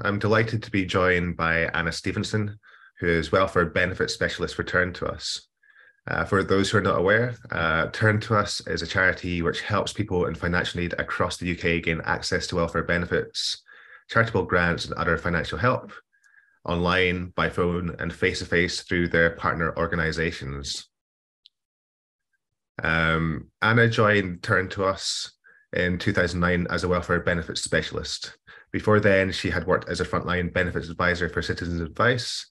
I'm delighted to be joined by Anna Stevenson, who is Welfare Benefits Specialist for Turn2Us. For those who are not aware, Turn2Us is a charity which helps people in financial need across the UK gain access to welfare benefits, charitable grants and other financial help, online, by phone and face-to-face through their partner organisations. Anna joined Turn2Us in 2009 as a Welfare Benefits Specialist. Before then, she had worked as a frontline benefits advisor for Citizens Advice,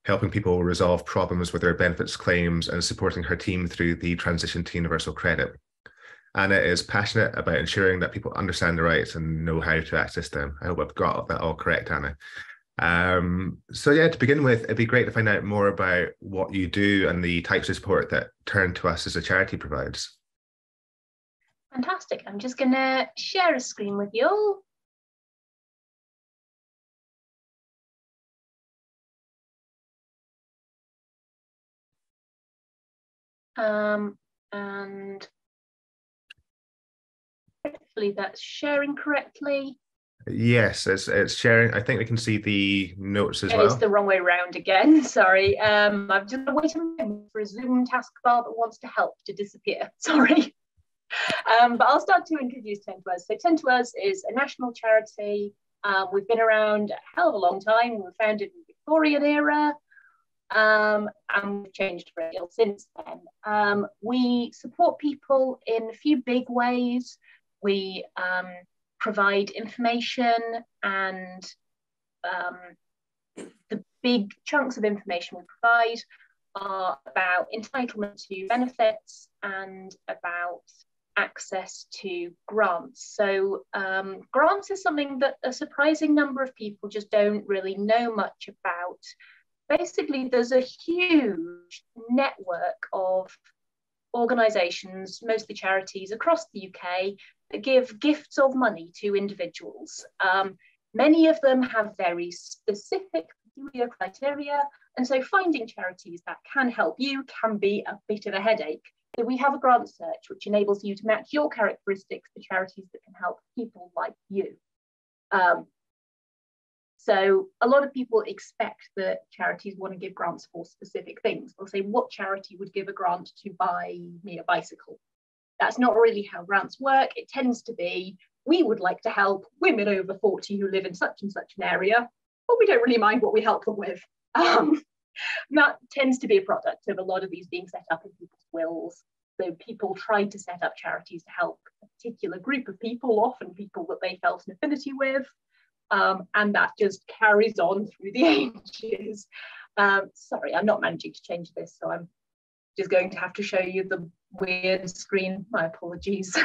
helping people resolve problems with their benefits claims and supporting her team through the transition to universal credit. Anna is passionate about ensuring that people understand their rights and know how to access them. I hope I've got that all correct, Anna. So yeah, to begin with, it'd be great to find out more about what you do and the types of support that Turn2Us as a charity provides. Fantastic. I'm just going to share a screen with you all. And hopefully that's sharing correctly. Yes, it's sharing. I think we can see the notes as well. It's the wrong way around again. Sorry. I've just waiting for a Zoom taskbar that wants to help to disappear. Sorry. But I'll start to introduce Turn2Us. So Turn2Us is a national charity. We've been around a hell of a long time. We were founded in the Victorian era. And we've changed a great deal since then. We support people in a few big ways. We provide information, and the big chunks of information we provide are about entitlement to benefits and about access to grants. So grants is something that a surprising number of people just don't really know much about. Basically, there's a huge network of organisations, mostly charities across the UK, that give gifts of money to individuals. Many of them have very specific criteria, and so finding charities that can help you can be a bit of a headache. So we have a grant search which enables you to match your characteristics to charities that can help people like you. So a lot of people expect that charities want to give grants for specific things. They'll say, what charity would give a grant to buy me a bicycle? That's not really how grants work. It tends to be, we would like to help women over 40 who live in such and such an area, but we don't really mind what we help them with. That tends to be a product of a lot of these being set up in people's wills. So people try to set up charities to help a particular group of people, often people that they felt an affinity with. And that just carries on through the ages. Sorry, I'm not managing to change this, so I'm just going to have to show you the weird screen. My apologies.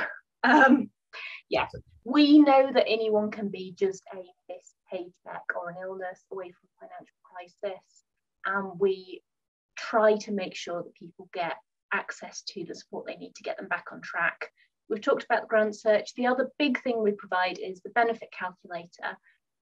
Yeah, we know that anyone can be just a missed paycheck or an illness away from financial crisis, and we try to make sure that people get access to the support they need to get them back on track. We've talked about the grant search. The other big thing we provide is the benefit calculator.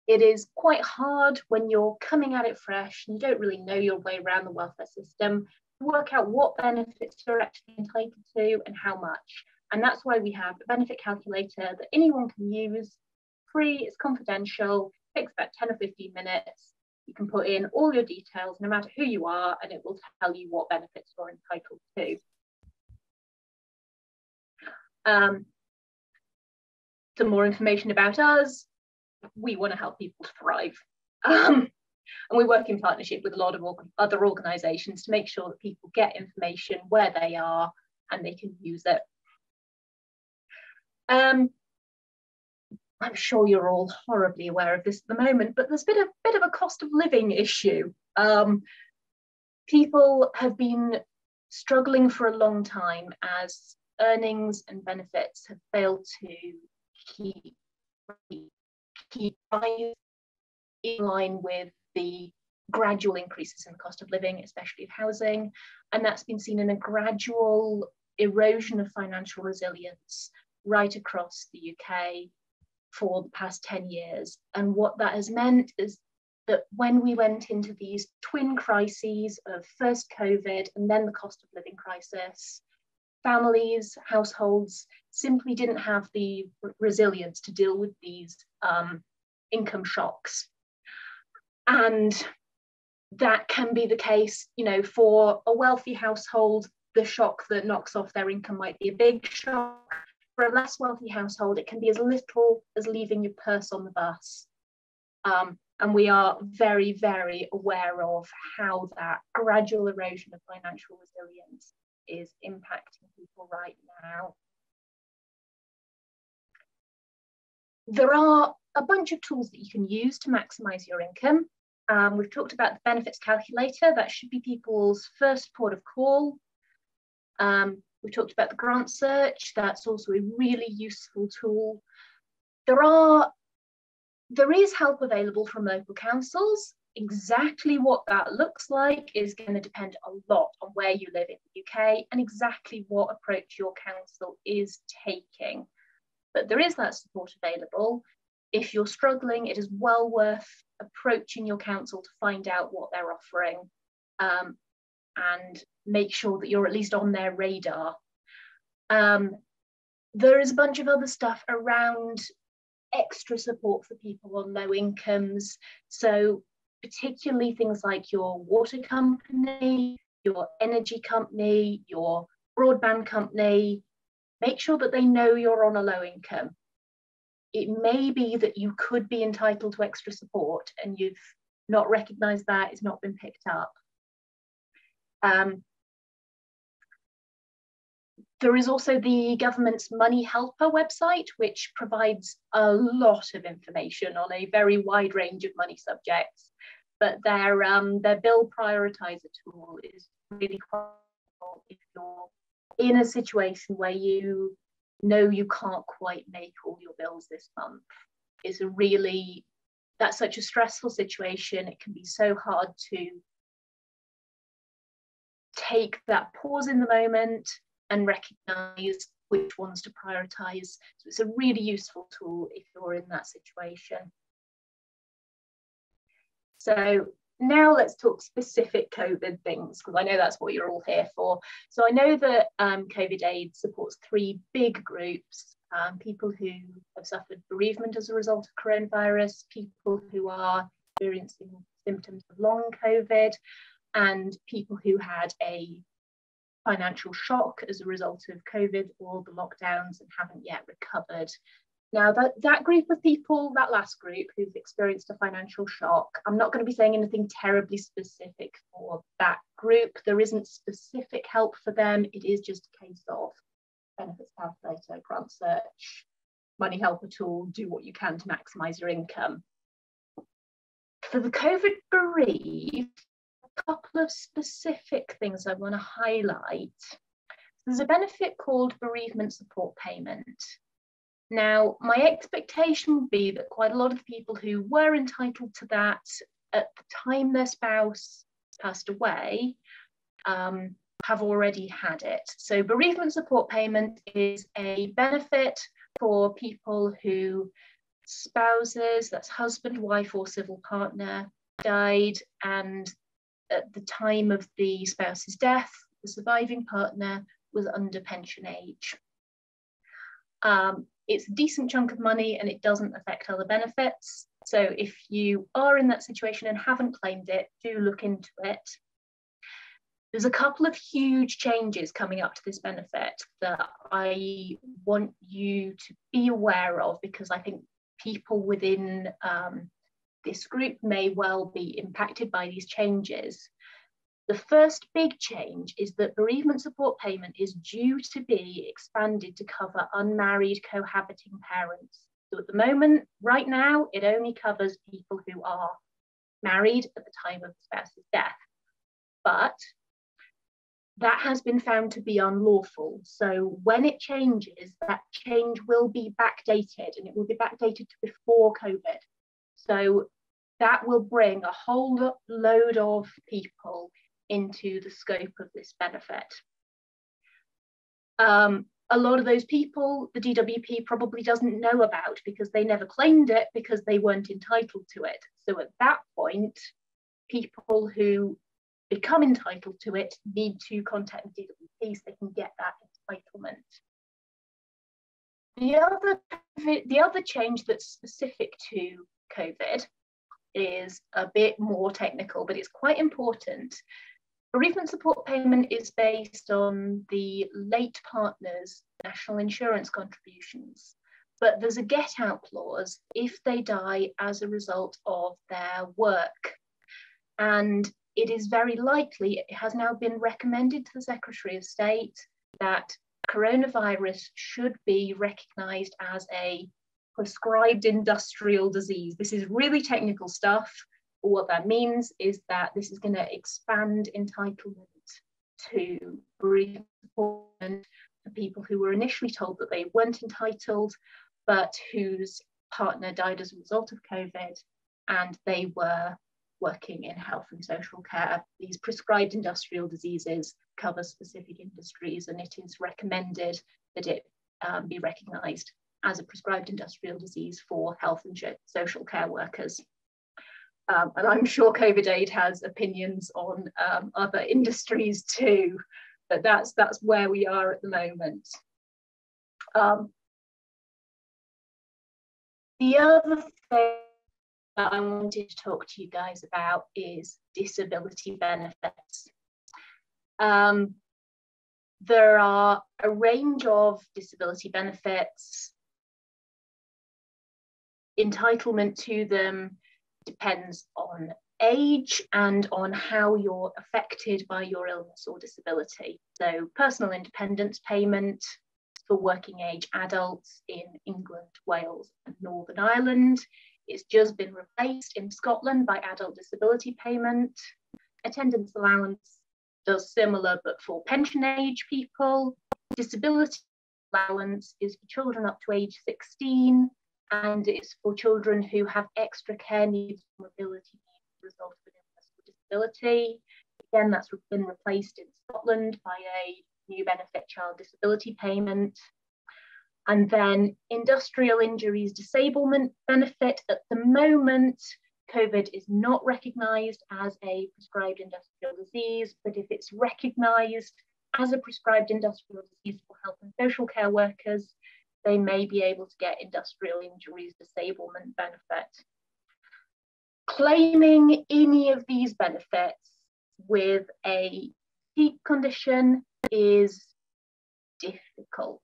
It is quite hard when you're coming at it fresh and you don't really know your way around the welfare system to work out what benefits you're actually entitled to and how much. And that's why we have a benefit calculator that anyone can use. Free, it's confidential, takes about 10 or 15 minutes. You can put in all your details, no matter who you are, and it will tell you what benefits you're entitled to. Some more information about us. We want to help people thrive. And we work in partnership with a lot of other organisations to make sure that people get information where they are and they can use it. I'm sure you're all horribly aware of this at the moment, but there's been a bit of a cost of living issue. People have been struggling for a long time as earnings and benefits have failed to keep rise in line with the gradual increases in the cost of living, especially of housing. And that's been seen in a gradual erosion of financial resilience right across the UK for the past 10 years. And what that has meant is that when we went into these twin crises of first COVID and then the cost of living crisis, families, households simply didn't have the resilience to deal with these income shocks. And that can be the case, you know, for a wealthy household, the shock that knocks off their income might be a big shock. For a less wealthy household, it can be as little as leaving your purse on the bus. And we are very, very aware of how that gradual erosion of financial resilience is impacting people right now. There are a bunch of tools that you can use to maximize your income. We've talked about the benefits calculator. That should be people's first port of call. We talked about the grant search. That's also a really useful tool. There is help available from local councils. Exactly what that looks like is going to depend a lot on where you live in the UK and exactly what approach your council is taking. But there is that support available. If you're struggling, it is well worth approaching your council to find out what they're offering, and make sure that you're at least on their radar. There is a bunch of other stuff around extra support for people on low incomes. So particularly things like your water company, your energy company, your broadband company, make sure that they know you're on a low income. It may be that you could be entitled to extra support and you've not recognised that, it's not been picked up. There is also the government's Money Helper website, which provides a lot of information on a very wide range of money subjects. But their bill prioritizer tool is really helpful if you're in a situation where you know you can't quite make all your bills this month. That's such a stressful situation. It can be so hard to take that pause in the moment and recognize which ones to prioritize. So it's a really useful tool if you're in that situation. So now let's talk specific COVID things, because I know that's what you're all here for. So I know that COVID aid supports 3 big groups: people who have suffered bereavement as a result of coronavirus, people who are experiencing symptoms of long COVID, and people who had a financial shock as a result of COVID or the lockdowns and haven't yet recovered. Now that group of people, that last group who've experienced a financial shock, I'm not going to be saying anything terribly specific for that group. There isn't specific help for them. It is just a case of benefits calculator, grant search, money helper tool, do what you can to maximise your income. For the COVID bereaved, a couple of specific things I want to highlight. There's a benefit called bereavement support payment. Now, my expectation would be that quite a lot of the people who were entitled to that at the time their spouse passed away have already had it. So bereavement support payment is a benefit for people who spouses, that's husband, wife or civil partner, died, and at the time of the spouse's death, the surviving partner was under pension age. It's a decent chunk of money and it doesn't affect other benefits. So if you are in that situation and haven't claimed it, do look into it. There's a couple of huge changes coming up to this benefit that I want you to be aware of, because I think people within this group may well be impacted by these changes. The first big change is that bereavement support payment is due to be expanded to cover unmarried cohabiting parents. So at the moment, right now, it only covers people who are married at the time of the spouse's death. But that has been found to be unlawful. So when it changes, that change will be backdated, and it will be backdated to before COVID. So that will bring a whole load of people into the scope of this benefit. A lot of those people, the DWP probably doesn't know about because they never claimed it because they weren't entitled to it. So at that point, people who become entitled to it need to contact the DWP so they can get that entitlement. The other change that's specific to COVID is a bit more technical, but it's quite important. Bereavement support payment is based on the late partner's national insurance contributions, but there's a get out clause if they die as a result of their work. And it is very likely, it has now been recommended to the Secretary of State that coronavirus should be recognised as a prescribed industrial disease. This is really technical stuff. But what that means is that this is going to expand entitlement to bereavement support for people who were initially told that they weren't entitled, but whose partner died as a result of COVID and they were working in health and social care. These prescribed industrial diseases cover specific industries, and it is recommended that it be recognised as a prescribed industrial disease for health and social care workers. And I'm sure COVID aid has opinions on other industries too, but that's where we are at the moment. The other thing that I wanted to talk to you guys about is disability benefits. There are a range of disability benefits. Entitlement to them depends on age and on how you're affected by your illness or disability. So personal independence payment for working age adults in England, Wales and Northern Ireland. It's just been replaced in Scotland by adult disability payment. Attendance allowance does similar, but for pension age people. Disability allowance is for children up to age 16, and it's for children who have extra care needs or mobility needs as a result of an illness or disability. Again, that's been replaced in Scotland by a new benefit, child disability payment. And then industrial injuries disablement benefit. At the moment, COVID is not recognised as a prescribed industrial disease, but if it's recognised as a prescribed industrial disease for health and social care workers, they may be able to get industrial injuries disablement benefit. Claiming any of these benefits with a fatigue condition is difficult.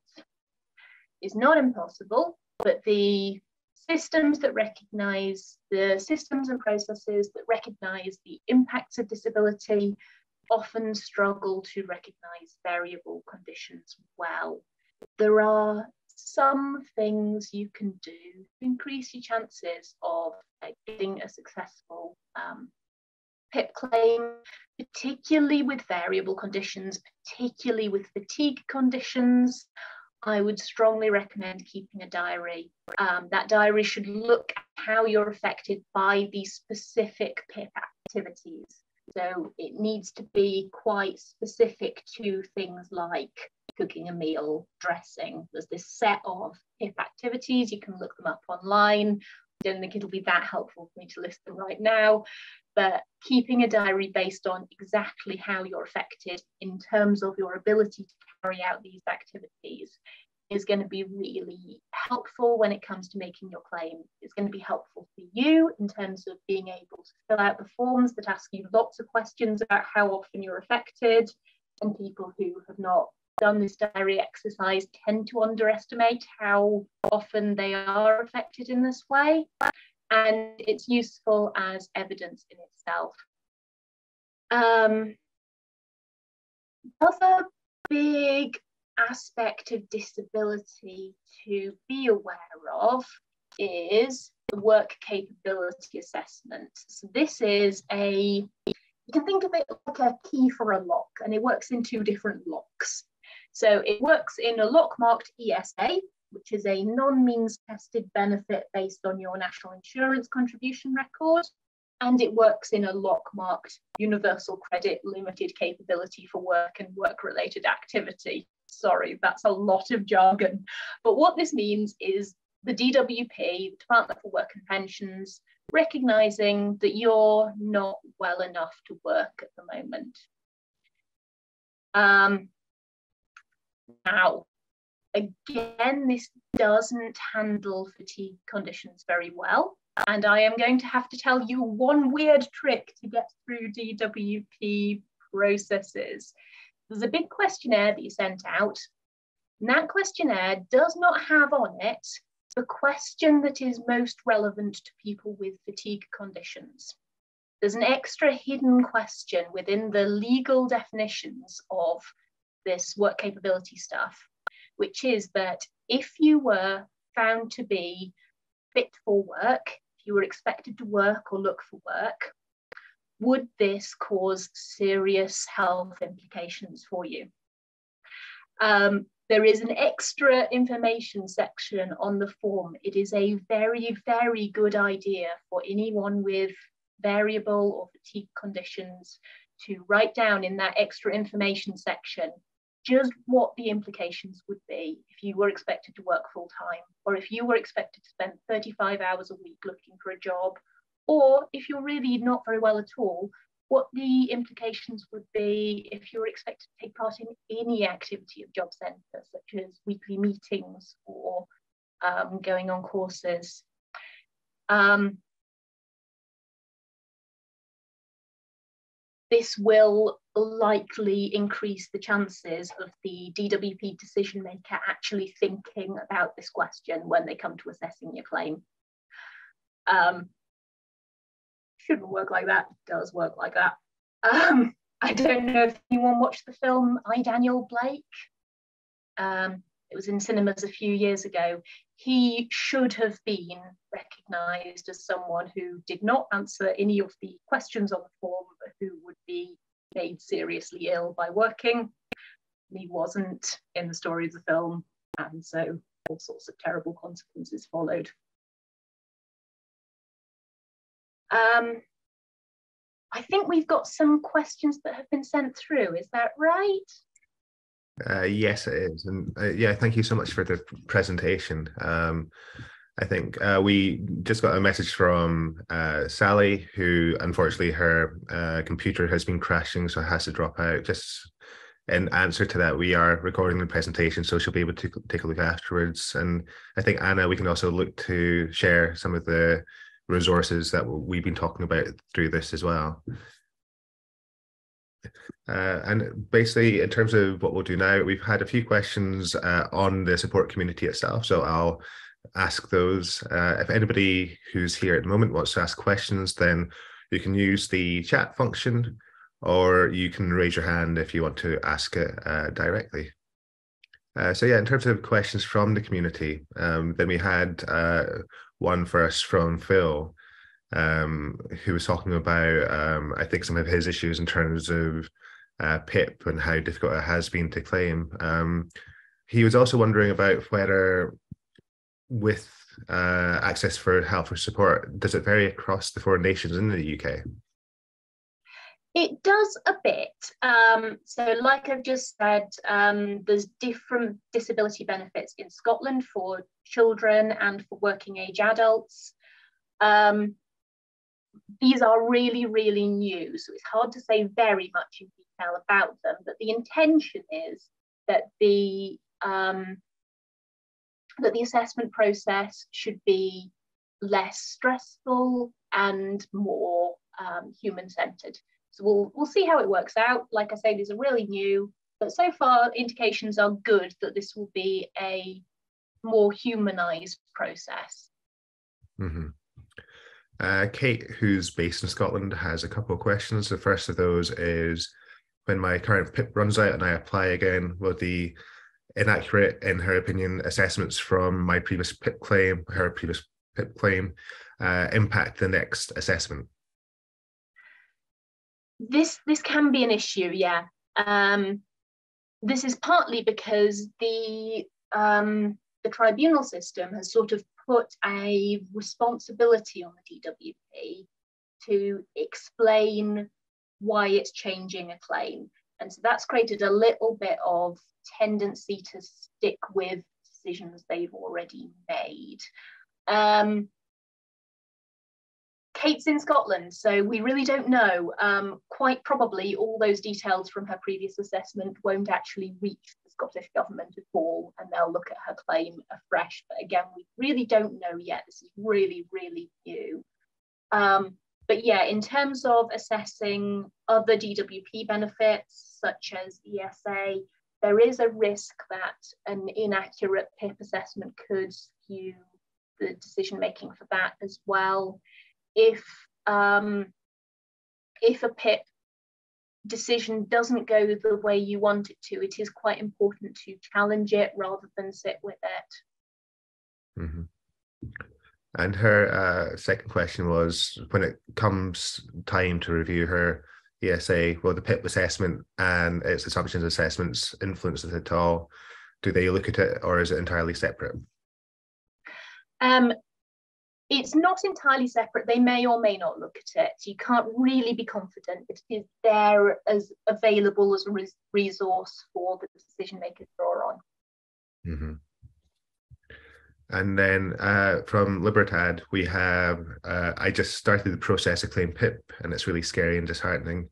It's not impossible, but the systems that recognise, the systems and processes that recognise the impacts of disability often struggle to recognise variable conditions well. There are some things you can do to increase your chances of getting a successful PIP claim, particularly with variable conditions, particularly with fatigue conditions. I would strongly recommend keeping a diary. That diary should look at how you're affected by these specific PIP activities. So it needs to be quite specific to things like cooking a meal, dressing. There's this set of PIP activities. You can look them up online. I don't think it'll be that helpful for me to list them right now, but keeping a diary based on exactly how you're affected in terms of your ability to carry out these activities is going to be really helpful when it comes to making your claim. It's going to be helpful for you in terms of being able to fill out the forms that ask you lots of questions about how often you're affected, and people who have not done this diary exercise tend to underestimate how often they are affected in this way, and it's useful as evidence in itself. Other big aspect of disability to be aware of is the work capability assessment. So this is you can think of it like a key for a lock, and it works in two different locks. So it works in a lock marked ESA, which is a non-means tested benefit based on your national insurance contribution record. And it works in a lock marked universal credit limited capability for work and work-related activity. Sorry, that's a lot of jargon. But what this means is the DWP, the Department for Work and Pensions, recognising that you're not well enough to work at the moment. Now, again, this doesn't handle fatigue conditions very well. And I am going to have to tell you one weird trick to get through DWP processes. There's a big questionnaire that you sent out, and that questionnaire does not have on it the question that is most relevant to people with fatigue conditions. There's an extra hidden question within the legal definitions of this work capability stuff, which is that if you were found to be fit for work, if you were expected to work or look for work, would this cause serious health implications for you? There is an extra information section on the form. It is a very, very good idea for anyone with variable or fatigue conditions to write down in that extra information section just what the implications would be if you were expected to work full time, or if you were expected to spend 35 hours a week looking for a job, or if you're really not very well at all, what the implications would be if you were expected to take part in any activity of job centre, such as weekly meetings or going on courses. This will likely increase the chances of the DWP decision maker actually thinking about this question when they come to assessing your claim. Shouldn't work like that, does work like that. I don't know if anyone watched the film I, Daniel Blake. It was in cinemas a few years ago. He should have been recognised as someone who did not answer any of the questions on the form, but who would be made seriously ill by working. He wasn't in the story of the film, and so all sorts of terrible consequences followed. I think we've got some questions that have been sent through. Is that right? Yes, it is. And yeah, thank you so much for the presentation. I think we just got a message from Sally, who unfortunately her computer has been crashing, so has to drop out. Just in answer to that, we are recording the presentation, so she'll be able to take a look afterwards. And I think, Anna, we can also look to share some of the resources that we've been talking about through this as well. And basically, in terms of what we'll do now, we've had a few questions on the support community itself, so I'll ask those. If anybody who's here at the moment wants to ask questions, then you can use the chat function, or you can raise your hand if you want to ask it directly. So yeah, in terms of questions from the community, then we had one first from Phil, who was talking about, I think, some of his issues in terms of PIP and how difficult it has been to claim. He was also wondering about whether, with access for help or support, does it vary across the 4 nations in the UK? It does a bit. So like I've just said, there's different disability benefits in Scotland for children and for working age adults. These are really, really new, so it's hard to say very much in detail about them, but the intention is that the assessment process should be less stressful and more human-centered. So we'll see how it works out. Like I say, these are really new, but so far indications are good that this will be a more humanized process. Mm-hmm. Kate, who's based in Scotland, has a couple of questions. The first of those is, when my current PIP runs out and I apply again, will the inaccurate, in her opinion, assessments from my previous PIP claim, impact the next assessment? This can be an issue, yeah. This is partly because the tribunal system has sort of put a responsibility on the DWP to explain why it's changing a claim. And so that's created a little bit of tendency to stick with decisions they've already made. Kate's in Scotland, so we really don't know. Quite probably all those details from her previous assessment won't actually reach the Scottish Government at all, and they'll look at her claim afresh. But again, we really don't know yet. This is really, really new. But yeah, in terms of assessing other DWP benefits, such as ESA, there is a risk that an inaccurate PIP assessment could skew the decision making for that as well. If a PIP decision doesn't go the way you want it to, it is quite important to challenge it rather than sit with it. Mm-hmm. And her second question was, when it comes time to review her ESA, will the PIP assessment and its assumptions assessments influence it at all? Do they look at it, or is it entirely separate? It's not entirely separate. They may or may not look at it. You can't really be confident it is there as available as a resource for the decision makers to draw on. Mm-hmm. And then from Libertad, we have, I just started the process of claiming PIP, and it's really scary and disheartening.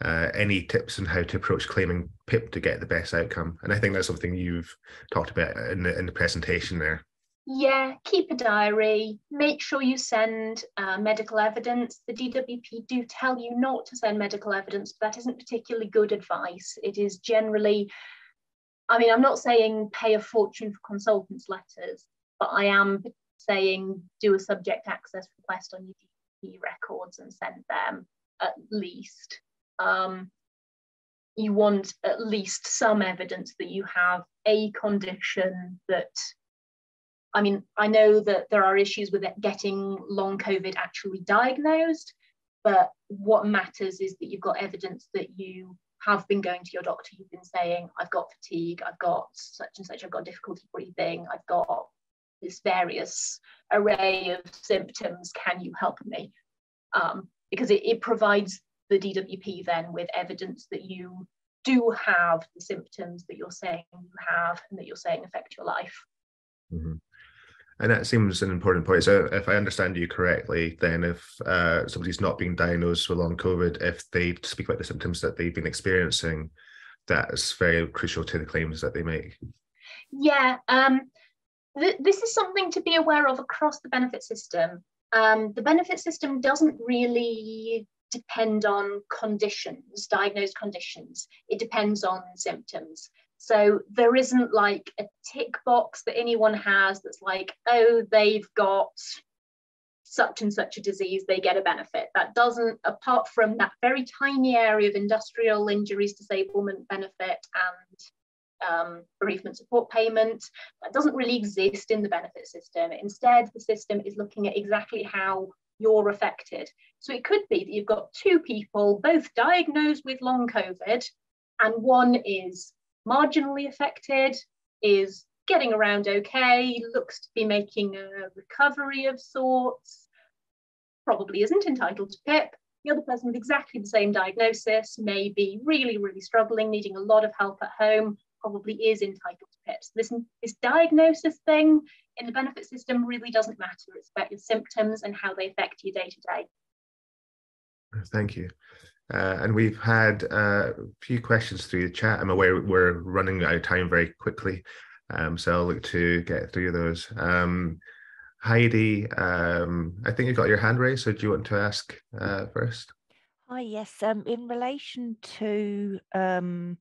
Any tips on how to approach claiming PIP to get the best outcome? And I think that's something you've talked about in the presentation there. Yeah, keep a diary, make sure you send medical evidence. The DWP do tell you not to send medical evidence, but that isn't particularly good advice. It is generally, I mean, I'm not saying pay a fortune for consultants' letters, but I am saying do a subject access request on your DWP records and send them at least. You want at least some evidence that you have a condition that, I mean, I know that there are issues with getting long COVID actually diagnosed, but what matters is that you've got evidence that you have been going to your doctor, you've been saying, I've got fatigue, I've got such and such, I've got difficulty breathing, I've got this various array of symptoms, can you help me? Because it provides the DWP then with evidence that you do have the symptoms that you're saying you have and that you're saying affect your life. Mm-hmm. And that seems an important point. So if I understand you correctly, then if somebody's not being diagnosed with long COVID, if they speak about the symptoms that they've been experiencing, that's very crucial to the claims that they make. Yeah, this is something to be aware of across the benefit system. The benefit system doesn't really depend on conditions, diagnosed conditions. It depends on symptoms. So there isn't like a tick box that anyone has that's like, oh, they've got such and such a disease, they get a benefit. That doesn't, apart from that very tiny area of industrial injuries disablement benefit and bereavement support payment, that doesn't really exist in the benefit system. Instead, the system is looking at exactly how you're affected. So it could be that you've got two people both diagnosed with long COVID, and one is marginally affected, is getting around okay, looks to be making a recovery of sorts, probably isn't entitled to PIP. The other person with exactly the same diagnosis may be really, really struggling, needing a lot of help at home, probably is entitled to PIP. So this diagnosis thing in the benefit system really doesn't matter. It's about your symptoms and how they affect you day to day. Thank you. And we've had a few questions through the chat. I'm aware we're running out of time very quickly, so I'll look to get through those. Heidi, I think you've got your hand raised, so do you want to ask first? Hi, yes. In relation to the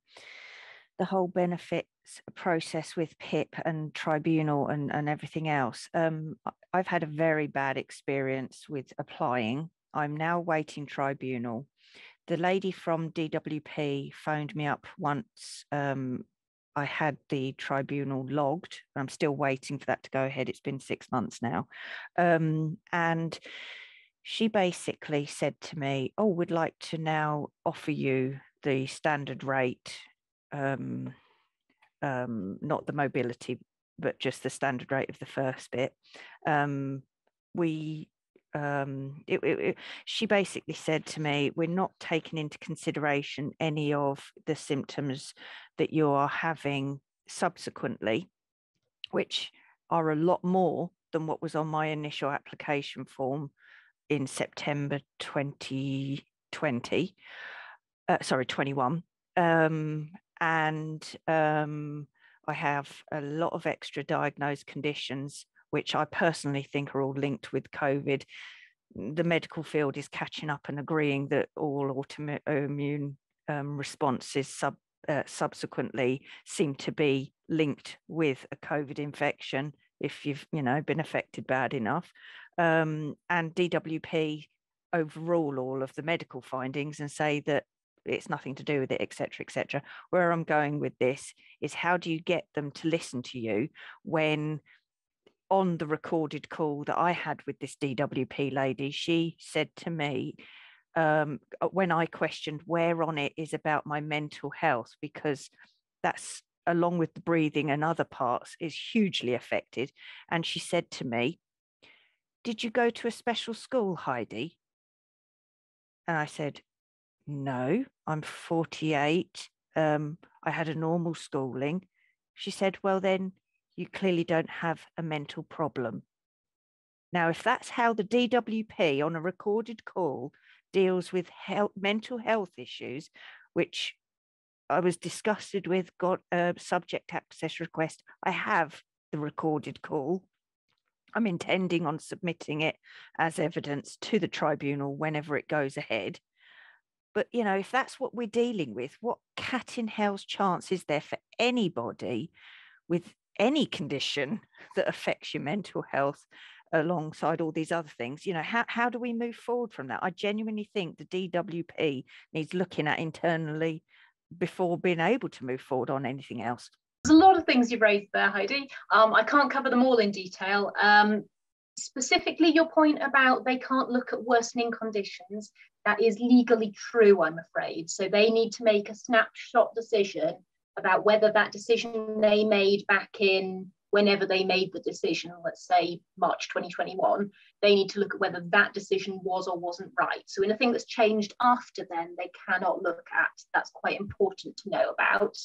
whole benefits process with PIP and Tribunal and everything else, I've had a very bad experience with applying. I'm now waiting Tribunal. The lady from DWP phoned me up once. I had the Tribunal logged. I'm still waiting for that to go ahead. It's been 6 months now. And she basically said to me, oh, we'd like to now offer you the standard rate, not the mobility, but just the standard rate of the first bit. She basically said to me, we're not taking into consideration any of the symptoms that you are having subsequently, which are a lot more than what was on my initial application form in September 2021. and I have a lot of extra diagnosed conditions, which I personally think are all linked with COVID. The medical field is catching up and agreeing that all autoimmune responses subsequently seem to be linked with a COVID infection if you've been affected bad enough. And DWP overrule all of the medical findings and say that it's nothing to do with it, etc., etc. Where I'm going with this is, how do you get them to listen to you when, on the recorded call that I had with this DWP lady, she said to me, when I questioned where on it is about my mental health, because that's, along with the breathing and other parts, is hugely affected. And she said to me, "Did you go to a special school, Heidi?" And I said, "No, I'm 48. I had a normal schooling." She said, "Well, then you clearly don't have a mental problem." Now, if that's how the DWP on a recorded call deals with mental health issues, which I was disgusted with, got a subject access request. I have the recorded call. I'm intending on submitting it as evidence to the tribunal whenever it goes ahead. But, if that's what we're dealing with, what cat in hell's chance is there for anybody with any condition that affects your mental health alongside all these other things? How do we move forward from that? I genuinely think the DWP needs looking at internally before being able to move forward on anything else. There's a lot of things you've raised there, Heidi. I can't cover them all in detail. Specifically, your point about they can't look at worsening conditions, that is legally true, I'm afraid. So they need to make a snapshot decision about whether that decision they made back in whenever they made the decision, let's say March 2021, they need to look at whether that decision was or wasn't right. So anything that's changed after then, they cannot look at. That's quite important to know about.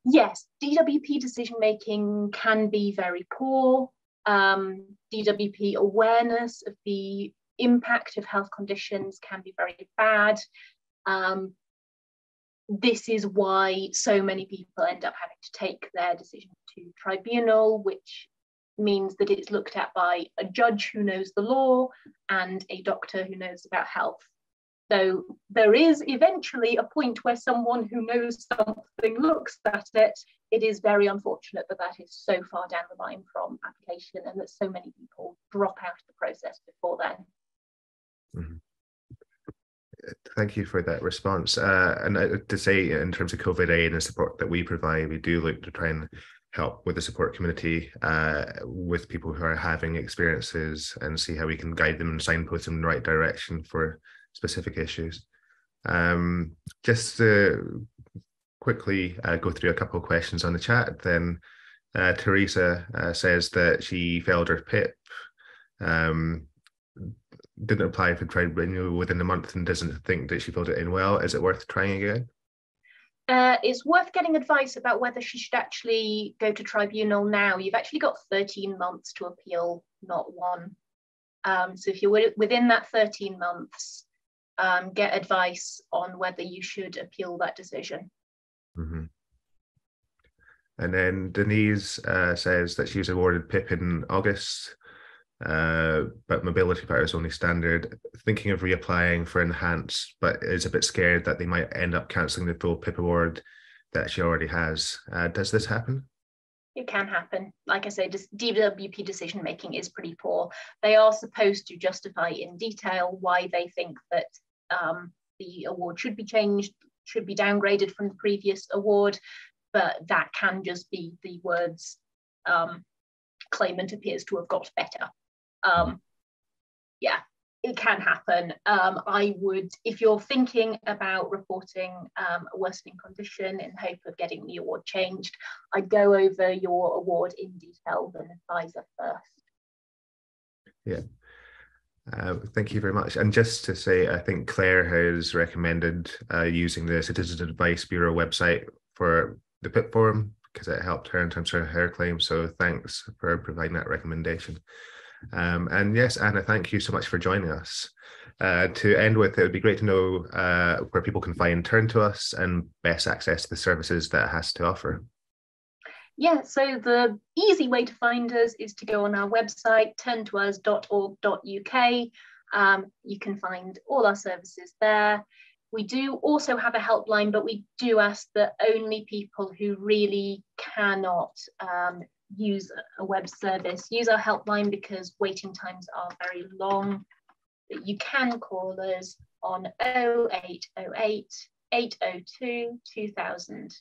Yes, DWP decision-making can be very poor. DWP awareness of the impact of health conditions can be very bad. This is why so many people end up having to take their decision to tribunal, which means that it's looked at by a judge who knows the law and a doctor who knows about health. So there is eventually a point where someone who knows something looks at it. It is very unfortunate that that is so far down the line from application and that so many people drop out of the process before then. Mm-hmm. Thank you for that response. And to say, in terms of COVID-19 and the support that we provide, we do look to try and help with the support community, with people who are having experiences, and see how we can guide them and signpost them in the right direction for specific issues. Just to quickly go through a couple of questions on the chat, then Teresa says that she failed her PIP, didn't apply for tribunal within a month and doesn't think that she filled it in well. Is it worth trying again? It's worth getting advice about whether she should actually go to tribunal now. You've actually got 13 months to appeal, not one. So if you're within that 13 months, get advice on whether you should appeal that decision. Mm-hmm. And then Denise says that she was awarded PIP in August, but mobility power is only standard, thinking of reapplying for enhanced, but is a bit scared that they might end up cancelling the full PIP award that she already has. Does this happen? It can happen. Like I say, DWP decision making is pretty poor. They are supposed to justify in detail why they think that the award should be changed, should be downgraded from the previous award, but that can just be the words claimant appears to have got better. Yeah, it can happen. I would, if you're thinking about reporting a worsening condition in hope of getting the award changed, I'd go over your award in detail with an advisor first. Yeah. Thank you very much. And just to say, I think Claire has recommended using the Citizens Advice Bureau website for the PIP form because it helped her in terms of her claim. So thanks for providing that recommendation. And yes, Anna, thank you so much for joining us. To end with, it would be great to know where people can find Turn to Us and best access to the services that it has to offer. Yeah, so the easy way to find us is to go on our website, turn2us.org.uk. You can find all our services there. We do also have a helpline, but we do ask that only people who really cannot use a web service use our helpline, because waiting times are very long. But you can call us on 0808 802 2000.